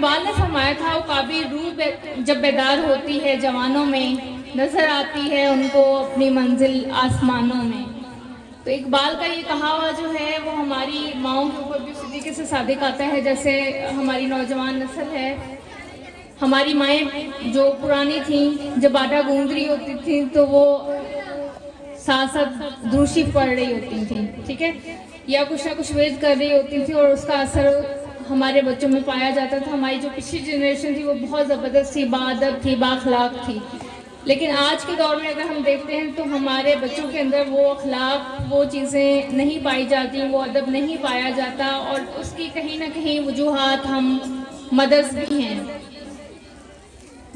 اقبال نے فرمایا تھا عقابی روح جب بیدار ہوتی ہے جوانوں میں، نظر آتی ہے ان کو اپنی منزل آسمانوں میں. تو اقبال کا یہ کہاوا جو ہے وہ ہماری ماؤں کے اوپر بھی صدیقے سے صادق آتا ہے. جیسے ہماری نوجوان نسل ہے، ہماری مائیں جو پرانی تھیں جب آٹا گوندھ رہی ہوتی تھیں تو وہ ساتھ ساتھ دروشی پڑھ رہی ہوتی تھیں، ٹھیک ہے، یا کچھ نہ کچھ ویز کر رہی ہوتی تھی، اور اس کا اثر ہمارے بچوں میں پایا جاتا تھا. ہماری جو پچھلی جنریشن تھی وہ بہت زبردست تھی، باادب تھی، بااخلاق تھی. لیکن آج کے دور میں اگر ہم دیکھتے ہیں تو ہمارے بچوں کے اندر وہ اخلاق، وہ چیزیں نہیں پائی جاتی، وہ ادب نہیں پایا جاتا، اور اس کی کہیں نہ کہیں وجوہات ہم مدرس بھی ہیں.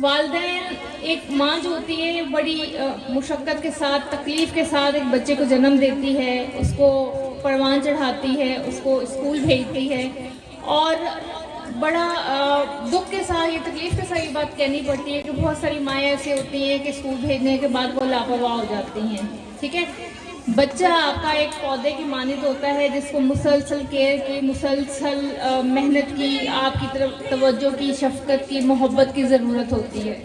والدین، ایک ماں جو ہوتی ہے بڑی مشقت کے ساتھ، تکلیف کے ساتھ ایک بچے کو جنم دیتی ہے، اس کو پروان چڑھاتی ہے، اس کو اسکول بھیجتی ہے، اور بڑا دکھ کے ساتھ، یہ تکلیف کے ساتھ یہ بات کہنی پڑتی ہے کہ بہت ساری مائیں ایسی ہوتی ہیں کہ اسکول بھیجنے کے بعد وہ لاپرواہ ہو جاتی ہیں. ٹھیک ہے، بچہ آپ کا ایک پودے کی مانند ہوتا ہے جس کو مسلسل کیئر کی، مسلسل محنت کی، آپ کی طرف توجہ کی، شفقت کی، محبت کی ضرورت ہوتی ہے.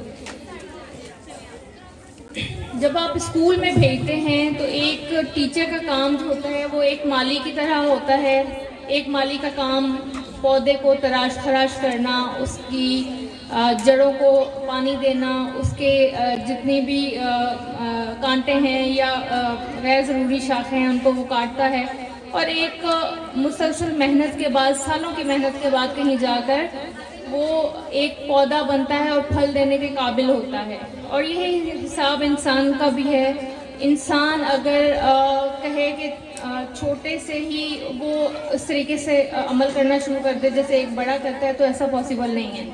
جب آپ اسکول میں بھیجتے ہیں تو ایک ٹیچر کا کام جو ہوتا ہے وہ ایک مالی کی طرح ہوتا ہے. ایک مالی کا کام پودے کو تراش خراش کرنا، اس کی جڑوں کو پانی دینا، اس کے جتنی بھی کانٹے ہیں یا غیر ضروری شاخیں ہیں ان کو وہ کاٹتا ہے، اور ایک مسلسل محنت کے بعد، سالوں کی محنت کے بعد کہیں جا کر وہ ایک پودا بنتا ہے اور پھل دینے کے قابل ہوتا ہے. اور یہی حساب انسان کا بھی ہے. انسان اگر کہے کہ چھوٹے سے ہی وہ اس طریقے سے عمل کرنا شروع کر دے جیسے ایک بڑا کرتا ہے تو ایسا پاسبل نہیں ہے.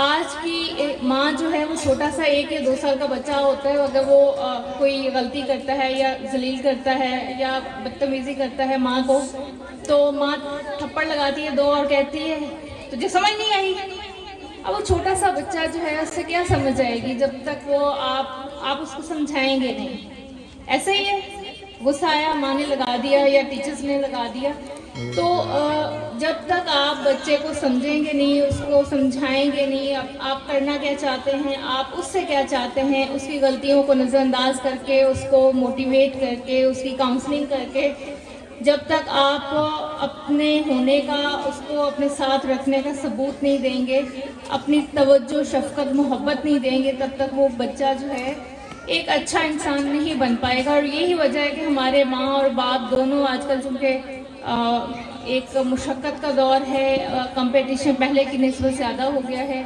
آج کی ماں جو ہے وہ چھوٹا سا 1 یا 2 سال کا بچہ ہوتا ہے، اگر وہ کوئی غلطی کرتا ہے یا ذلیل کرتا ہے یا بدتمیزی کرتا ہے ماں کو، تو ماں تھپڑ لگاتی ہے 2 اور کہتی ہے تجھے سمجھ نہیں آئی. اب وہ چھوٹا سا بچہ جو ہے اس سے کیا سمجھ آئے گی جب تک وہ آپ اس کو سمجھائیں گے نہیں. ایسا ہی ہے، غصہ آیا، ماں نے لگا دیا یا ٹیچرز نے لگا دیا، تو جب تک آپ بچے کو سمجھیں گے نہیں، اس کو سمجھائیں گے نہیں، آپ کرنا کیا چاہتے ہیں، آپ اس سے کیا چاہتے ہیں، اس کی غلطیوں کو نظر انداز کر کے، اس کو موٹیویٹ کر کے، اس کی کاؤنسلنگ کر کے، جب تک آپ اپنے ہونے کا، اس کو اپنے ساتھ رکھنے کا ثبوت نہیں دیں گے، اپنی توجہ، شفقت، محبت نہیں دیں گے، تب تک وہ بچہ جو ہے ایک اچھا انسان نہیں بن پائے گا. اور یہی وجہ ہے کہ ہمارے ماں اور باپ دونوں آج کل چونکہ ایک مشقت کا دور ہے، کمپٹیشن پہلے کی نسبت زیادہ ہو گیا ہے،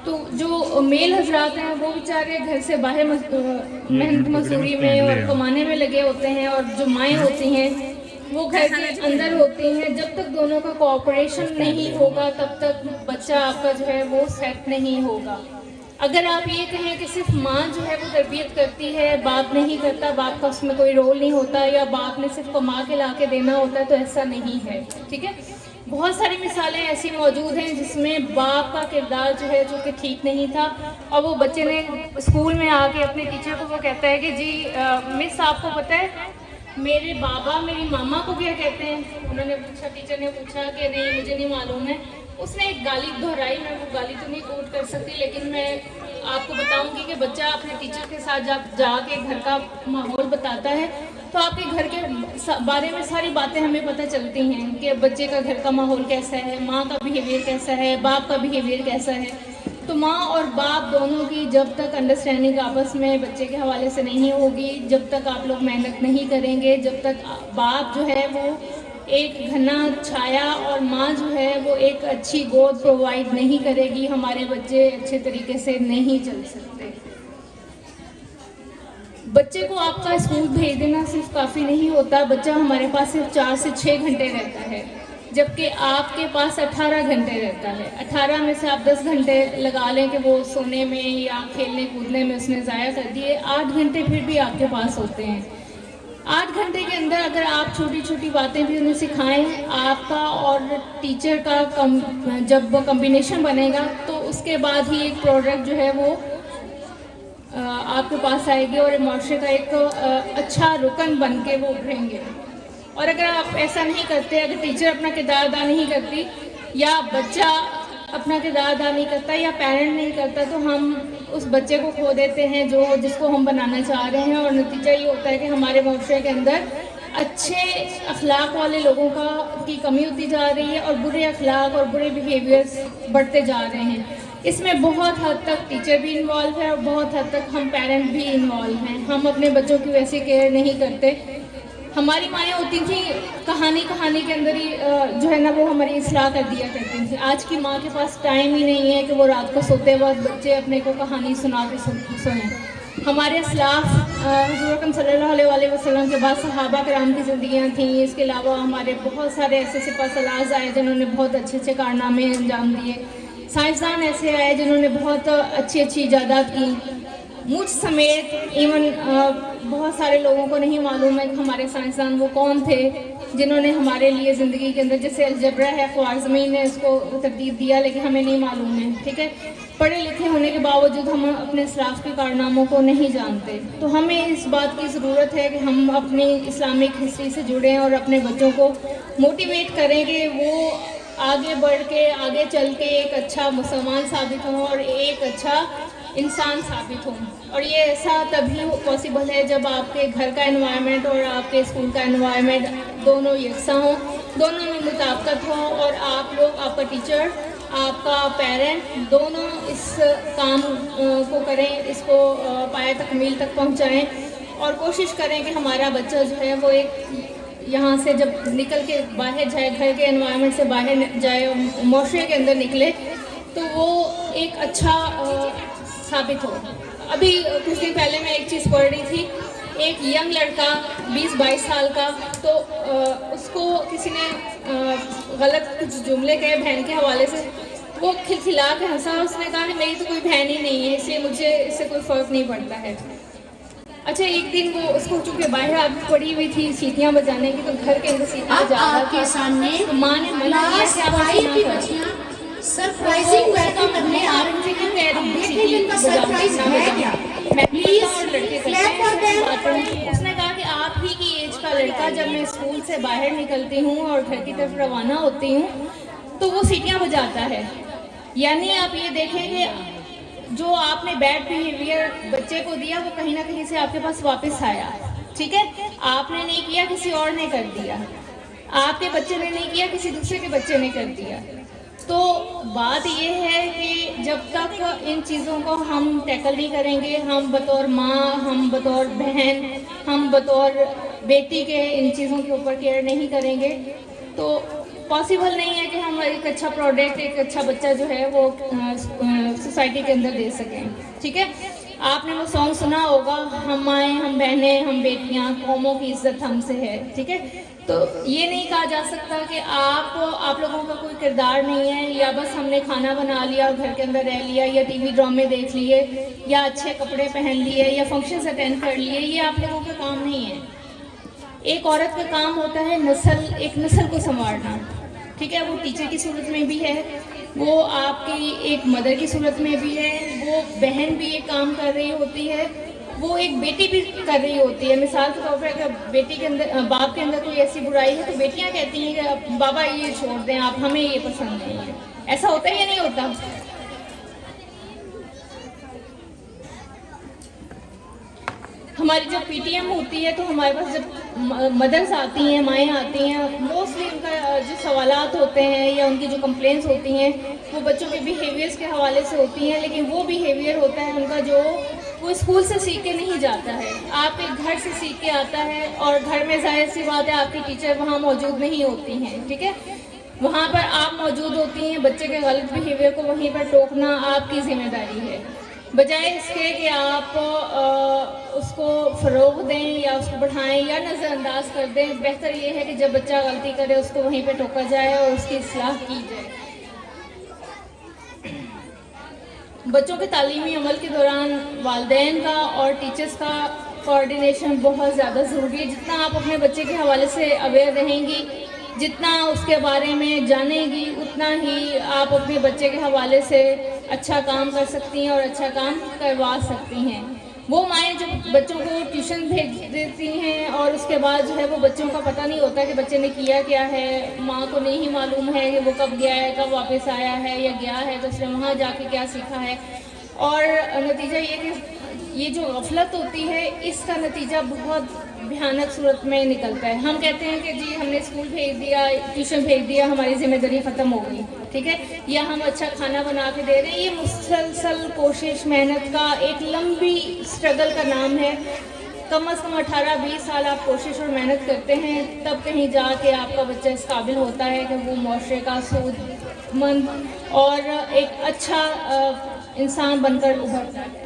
تو جو میل حضرات ہیں وہ بیچارے گھر سے باہر محنت مزدوری میں اور کمانے میں لگے ہوتے ہیں، اور جو مائیں ہوتی ہیں وہ گھر کے اندر ہوتی ہیں. جب تک دونوں کا کوآپریشن نہیں ہوگا تب تک بچہ آپ کا جو ہے وہ سیٹ نہیں ہوگا. اگر آپ یہ کہیں کہ صرف ماں جو ہے وہ تربیت کرتی ہے، باپ نہیں کرتا، باپ کا اس میں کوئی رول نہیں ہوتا، یا باپ نے صرف کما کے لا کے دینا ہوتا ہے، تو ایسا نہیں ہے. ٹھیک ہے، بہت ساری مثالیں ایسی موجود ہیں جس میں باپ کا کردار جو ہے جو کہ ٹھیک نہیں تھا، اور وہ بچے نے اسکول میں آ کے اپنے ٹیچر کو وہ کہتا ہے کہ جی مس آپ کو پتہ ہے میرے بابا میری ماما کو کیا کہتے ہیں. انہوں نے پوچھا، ٹیچر نے پوچھا کہ نہیں مجھے نہیں معلوم ہے. اس نے ایک گالی دہرائی، میں وہ گالی تو نہیں کوٹ کر سکتی، لیکن میں آپ کو بتاؤں گی کہ بچہ اپنے ٹیچر کے ساتھ جب جا کے گھر کا ماحول بتاتا ہے تو آپ کے گھر کے بارے میں ساری باتیں ہمیں پتہ چلتی ہیں کہ بچے کا گھر کا ماحول کیسا ہے، ماں کا بیہیویئر کیسا ہے، باپ کا بیہیویئر کیسا ہے. تو ماں اور باپ دونوں کی جب تک انڈرسٹینڈنگ آپس میں بچے کے حوالے سے نہیں ہوگی، جب تک آپ لوگ محنت نہیں کریں گے، جب تک باپ جو ہے وہ ایک گھنا چھایا اور ماں جو ہے وہ ایک اچھی گود پرووائڈ نہیں کرے گی، ہمارے بچے اچھے طریقے سے نہیں چل سکتے. بچے کو آپ کا اسکول بھیج دینا صرف کافی نہیں ہوتا. بچہ ہمارے پاس صرف 4 سے 6 گھنٹے رہتا ہے، جبکہ آپ کے پاس 18 گھنٹے رہتا ہے. 18 میں سے آپ 10 گھنٹے لگا لیں کہ وہ سونے میں یا کھیلنے کودنے میں اس نے ضائع کر دیے، 8 گھنٹے پھر بھی آپ کے پاس ہوتے ہیں. 8 گھنٹے کے اندر اگر آپ چھوٹی چھوٹی باتیں بھی انہیں سکھائیں، آپ کا اور ٹیچر کا جب کمبینیشن بنے گا تو اس کے بعد ہی ایک پروڈکٹ جو ہے وہ آپ کے پاس آئے گی، اور معاشرے کا ایک اچھا رکن بن کے وہ ابھریں گے. اور اگر آپ ایسا نہیں کرتے، اگر ٹیچر اپنا کردار ادا نہیں کرتی، یا بچہ اپنا کردار ادا نہیں کرتا یا پیرنٹ نہیں کرتا تو ہم اس بچے کو کھو دیتے ہیں جس کو ہم بنانا چاہ رہے ہیں، اور نتیجہ یہ ہوتا ہے کہ ہمارے معاشرے کے اندر اچھے اخلاق والے لوگوں کی کمی ہوتی جا رہی ہے اور برے اخلاق اور برے بیہیویئرز بڑھتے جا رہے ہیں. اس میں بہت حد تک ٹیچر بھی انوالو ہے اور بہت حد تک ہم پیرنٹ بھی انوالو ہیں. ہم اپنے بچوں کی ویسی کیئر نہیں کرتے. ہماری مائیں ہوتی تھیں کہانی کے اندر ہی جو ہے نا وہ ہماری اصلاح کر دیا کرتی تھیں. آج کی ماں کے پاس ٹائم ہی نہیں ہے کہ وہ رات کو سوتے وقت بچے اپنے کو کہانی سنا کے سنیں. ہمارے اسلاف حضور اکرم صلی اللہ علیہ وسلم کے بعد صحابہ کرام کی زندگیاں تھیں. اس کے علاوہ ہمارے بہت سارے ایسے سپہ سالار آئے جنہوں نے بہت اچھے اچھے کارنامے انجام دیے. سائنسدان ایسے آئے جنہوں نے بہت اچھی ایجادات کی. مجھ سمیت ایون بہت سارے لوگوں کو نہیں معلوم ہے کہ ہمارے سائنسدان وہ کون تھے جنہوں نے ہمارے لیے زندگی کے اندر، جیسے الجبرا ہے، خوارزمی نے اس کو ترتیب دیا لیکن ہمیں نہیں معلوم ہے. ٹھیک ہے، پڑھے لکھے ہونے کے باوجود ہم اپنے اسلاف کے کارناموں کو نہیں جانتے. تو ہمیں اس بات کی ضرورت ہے کہ ہم اپنی اسلامک ہسٹری سے جڑیں اور اپنے بچوں کو موٹیویٹ کریں کہ وہ آگے بڑھ کے آگے چل کے ایک اچھا مسلمان ثابت ہوں اور ایک اچھا انسان ثابت ہوں. اور یہ ایسا تبھی پاسبل ہے جب آپ کے گھر کا انوائرمنٹ اور آپ کے اسکول کا انوائرمنٹ دونوں یکساں ہوں، دونوں میں مطابقت ہو، اور آپ لوگ، آپ کا ٹیچر، آپ کا پیرنٹ، دونوں اس کام کو کریں، اس کو پایہ تکمیل تک پہنچائیں اور کوشش کریں کہ ہمارا بچہ جو ہے وہ ایک یہاں سے جب نکل کے باہر جائے، گھر کے انوائرمنٹ سے باہر جائے اور معاشرے کے اندر نکلے تو وہ ایک اچھا ثابت ہو. ابھی کچھ دن پہلے میں ایک چیز پڑھ رہی تھی. ایک ینگ لڑکا 20-22 سال کا، تو اس کو کسی نے غلط کچھ جملے کہے بہن کے حوالے سے. وہ کھلکھلا کے ہنسا. اس نے کہا کہ میری تو کوئی بہن ہی نہیں ہے، اس لیے مجھے اس سے کوئی فرق نہیں پڑتا ہے. اچھا، ایک دن وہ اس کو چونکہ باہر عادت پڑی ہوئی تھی سیٹیاں بجانے کی، تو گھر کے اندر سیٹیاں بجاتا کے سامنے ماں نے منع کیا کہ آپ ایسا نہ کریں. سرپرائزنگ ویلکم کرنے آ رہی تھی کہ اب دیکھیں کہ ان کا سرپرائز ہے کیا. اس نے کہا کہ آپ ہی کی ایج کا لڑکا جب میں اسکول سے باہر نکلتی ہوں اور گھر کی طرف روانہ ہوتی ہوں تو وہ سیٹیاں بجاتا ہے. یعنی آپ یہ دیکھیں کہ جو آپ نے بیڈ بیہیویئر بچے کو دیا وہ کہیں نہ کہیں سے آپ کے پاس واپس آیا. ٹھیک ہے، آپ نے نہیں کیا، کسی اور نے کر دیا. آپ کے بچے نے نہیں کیا، کسی دوسرے کے بچے نے کر دیا. تو بات یہ ہے کہ جب تک ان چیزوں کو ہم ٹیکل نہیں کریں گے، ہم بطور ماں، ہم بطور بہن، ہم بطور بیٹی کے ان چیزوں کے اوپر کیئر نہیں کریں گے تو پاسبل نہیں ہے کہ ہم ایک اچھا پروڈکٹ، ایک اچھا بچہ جو ہے وہ سوسائٹی کے اندر دے سکیں. ٹھیک ہے، آپ نے وہ سانگ سنا ہوگا، ہم مائیں، ہم بہنیں، ہم بیٹیاں، قوموں کی عزت ہم سے ہے. ٹھیک ہے، تو یہ نہیں کہا جا سکتا کہ آپ لوگوں کا کوئی کردار نہیں ہے، یا بس ہم نے کھانا بنا لیا اور گھر کے اندر رہ لیا، یا ٹی وی ڈرامے دیکھ لیے، یا اچھے کپڑے پہن لیے، یا فنکشنز اٹینڈ کر لیے. یہ آپ لوگوں کا کام نہیں ہے. ایک عورت کا کام ہوتا ہے ایک نسل کو سنوارنا. ٹھیک ہے، وہ ٹیچر کی صورت میں بھی ہے، وہ آپ کی ایک مدر کی صورت میں بھی ہے، وہ بہن بھی ایک کام کر رہی ہوتی ہے، وہ ایک بیٹی بھی کر رہی ہوتی ہے. مثال کے طور پر اگر بیٹی کے اندر، باپ کے اندر کوئی ایسی برائی ہے تو بیٹیاں کہتی ہیں کہ بابا یہ چھوڑ دیں آپ، ہمیں یہ پسند نہیں ہے. ایسا ہوتا ہے یا نہیں ہوتا؟ ہماری جب پی ٹی ایم ہوتی ہے تو ہمارے پاس جب مدرس آتی ہیں، مائیں آتی ہیں، موسٹلی ان کا جو سوالات ہوتے ہیں یا ان کی جو کمپلینس ہوتی ہیں وہ بچوں کے بیہیویئرس کے حوالے سے ہوتی ہیں. لیکن وہ بیہیویئر ہوتا ہے ان کا جو وہ اسکول سے سیکھ کے نہیں جاتا ہے، آپ کے گھر سے سیکھ کے آتا ہے. اور گھر میں ظاہر سی بات ہے آپ کی ٹیچر وہاں موجود نہیں ہوتی ہیں. ٹھیک ہے، وہاں پر آپ موجود ہوتی ہیں. بچے کے غلط بیہیویئر کو وہیں پر ٹوکنا آپ کی ذمہ داری ہے، بجائے اس کے کہ آپ اس کو فروغ دیں یا اس کو بڑھائیں یا نظر انداز کر دیں. بہتر یہ ہے کہ جب بچہ غلطی کرے اس کو وہیں پہ ٹوکا جائے اور اس کی اصلاح کی جائے. بچوں کے تعلیمی عمل کے دوران والدین کا اور ٹیچرز کا کوارڈینیشن بہت زیادہ ضروری ہے. جتنا آپ اپنے بچے کے حوالے سے اویئر رہیں گی، جتنا اس کے بارے میں جانیں گی، اتنا ہی آپ اپنے بچے کے حوالے سے اچھا کام کر سکتی ہیں اور اچھا کام کروا سکتی ہیں. وہ مائیں جو بچوں کو ٹیوشن بھیج دیتی ہیں اور اس کے بعد جو ہے وہ بچوں کا پتہ نہیں ہوتا کہ بچے نے کیا کیا ہے، ماں کو نہیں معلوم ہے کہ وہ کب گیا ہے، کب واپس آیا ہے یا گیا ہے تو اس نے وہاں جا کے کیا سیکھا ہے، اور نتیجہ یہ کہ یہ جو غفلت ہوتی ہے اس کا نتیجہ بہت بھیانک صورت میں نکلتا ہے. ہم کہتے ہیں کہ جی ہم نے اسکول بھیج دیا، ٹیوشن بھیج دیا، ہماری ذمہ داری ختم ہو گئی، ٹھیک ہے، یا ہم اچھا کھانا بنا کے دے رہے ہیں. یہ مسلسل کوشش، محنت کا ایک لمبی اسٹرگل کا نام ہے. کم از کم 18-20 سال آپ کوشش اور محنت کرتے ہیں، تب کہیں جا کے آپ کا بچہ اس قابل ہوتا ہے کہ وہ معاشرے کا سود مند اور ایک اچھا انسان بن کر ابھرتا ہے.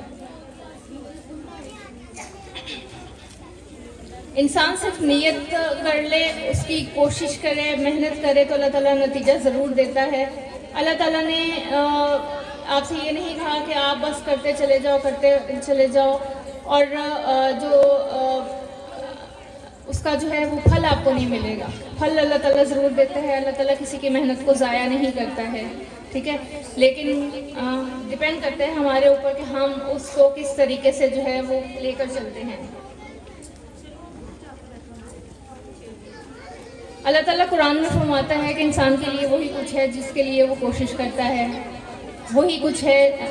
انسان صرف نیت کر لے، اس کی کوشش کرے، محنت کرے تو اللہ تعالیٰ نتیجہ ضرور دیتا ہے. اللہ تعالیٰ نے آپ سے یہ نہیں کہا کہ آپ بس کرتے چلے جاؤ، کرتے چلے جاؤ، اور جو اس کا جو ہے وہ پھل آپ کو نہیں ملے گا. پھل اللہ تعالیٰ ضرور دیتا ہے. اللہ تعالیٰ کسی کی محنت کو ضائع نہیں کرتا ہے، ٹھیک ہے، لیکن ڈیپینڈ کرتا ہے ہمارے اوپر کہ ہم اس کو کس طریقے سے جو ہے وہ لے کر چلتے ہیں. اللہ تعالیٰ قرآن میں فرماتا ہے کہ انسان کے لیے وہی کچھ ہے جس کے لیے وہ کوشش کرتا ہے، وہی کچھ ہے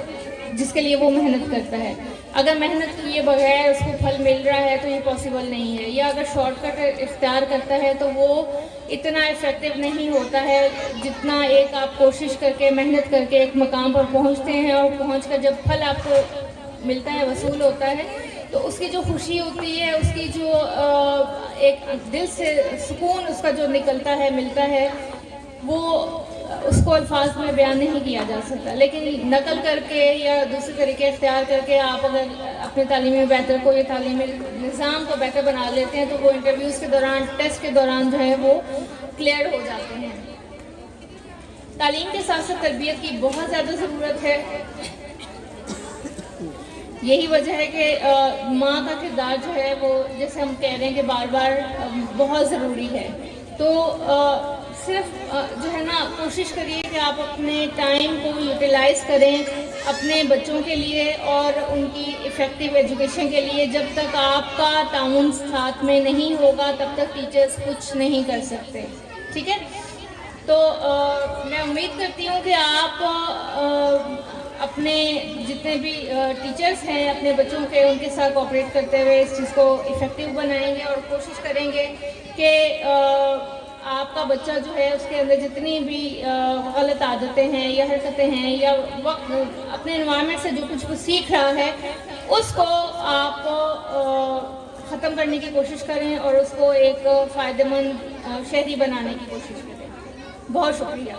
جس کے لیے وہ محنت کرتا ہے. اگر محنت کیے بغیر اس کو پھل مل رہا ہے تو یہ پاسبل نہیں ہے، یا اگر شارٹ کٹ اختیار کرتا ہے تو وہ اتنا افیکٹو نہیں ہوتا ہے جتنا ایک آپ کوشش کر کے، محنت کر کے ایک مقام پر پہنچتے ہیں، اور پہنچ کر جب پھل آپ کو ملتا ہے، وصول ہوتا ہے، تو اس کی جو خوشی ہوتی ہے، اس کی جو ایک دل سے سکون اس کا جو نکلتا ہے، ملتا ہے، وہ اس کو الفاظ میں بیان نہیں کیا جا سکتا. لیکن نقل کر کے یا دوسرے طریقے اختیار کر کے آپ اگر اپنے تعلیمی بہتر کو یا تعلیمی نظام کو بہتر بنا لیتے ہیں تو وہ انٹرویوز کے دوران، ٹیسٹ کے دوران جو ہے وہ کلیئر ہو جاتے ہیں. تعلیم کے ساتھ ساتھ تربیت کی بہت زیادہ ضرورت ہے. یہی وجہ ہے کہ ماں کا کردار جو ہے وہ، جیسے ہم کہہ رہے ہیں کہ بار بار، بہت ضروری ہے. تو صرف جو ہے نا کوشش کریے کہ آپ اپنے ٹائم کو یوٹیلائز کریں اپنے بچوں کے لیے اور ان کی افیکٹو ایجوکیشن کے لیے. جب تک آپ کا تعاون ساتھ میں نہیں ہوگا تب تک ٹیچرز کچھ نہیں کر سکتے، ٹھیک ہے. تو میں امید کرتی ہوں کہ آپ اپنے جتنے بھی ٹیچرز ہیں اپنے بچوں کے، ان کے ساتھ کوآپریٹ کرتے ہوئے اس چیز کو افیکٹو بنائیں گے اور کوشش کریں گے کہ آپ کا بچہ جو ہے اس کے اندر جتنی بھی غلط عادتیں ہیں یا حرکتیں ہیں یا وقت اپنے انوائرمنٹ سے جو کچھ وہ سیکھ رہا ہے اس کو آپ ختم کرنے کی کوشش کریں اور اس کو ایک فائدہ مند شہری بنانے کی کوشش کریں. بہت شکریہ.